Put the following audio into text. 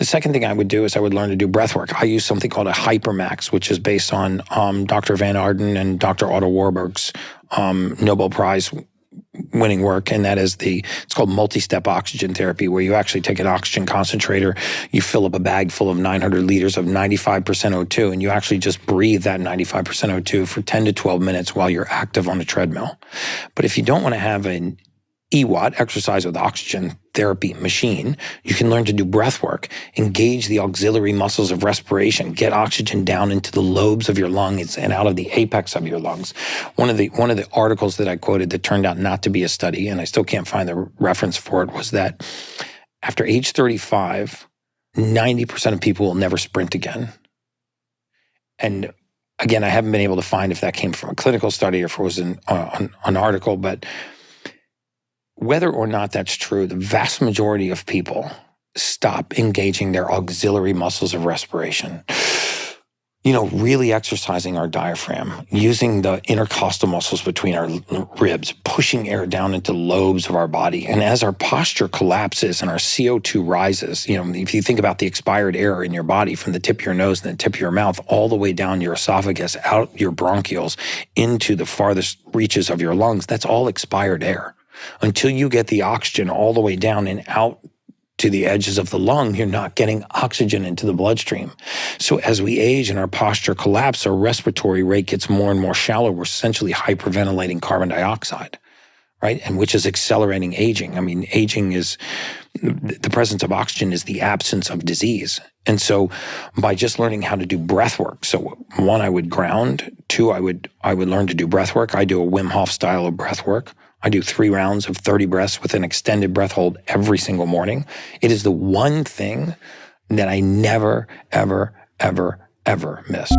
second thing I would do is I would learn to do breath work. I use something called a hypermax, which is based on Dr. Van Arden and Dr. Otto Warburg's Nobel Prize winning work, and that is it's called multi-step oxygen therapy, where you actually take an oxygen concentrator, you fill up a bag full of 900 liters of 95% O2, and you actually just breathe that 95% O2 for 10 to 12 minutes while you're active on a treadmill. But if you don't want to have an EWAT, exercise with oxygen therapy machine, you can learn to do breath work, engage the auxiliary muscles of respiration, get oxygen down into the lobes of your lungs and out of the apex of your lungs. One of the articles that I quoted that turned out not to be a study, and I still can't find the reference for it, was that after age 35, 90% of people will never sprint again. And again, I haven't been able to find if that came from a clinical study or if it was an article, but whether or not that's true, the vast majority of people stop engaging their auxiliary muscles of respiration. Really exercising our diaphragm, using the intercostal muscles between our ribs, pushing air down into the lobes of our body. And as our posture collapses and our CO2 rises, if you think about the expired air in your body from the tip of your nose and the tip of your mouth all the way down your esophagus, out your bronchioles, into the farthest reaches of your lungs, that's all expired air. Until you get the oxygen all the way down and out to the edges of the lung, you're not getting oxygen into the bloodstream. So as we age and our posture collapses, our respiratory rate gets more and more shallow. We're essentially hyperventilating carbon dioxide, right? And which is accelerating aging. I mean, aging is, the presence of oxygen is the absence of disease. And so by just learning how to do breath work, so one, I would ground. Two, I would learn to do breath work. I do a Wim Hof style of breath work. I do 3 rounds of 30 breaths with an extended breath hold every single morning. It is the one thing that I never, ever, ever, ever miss.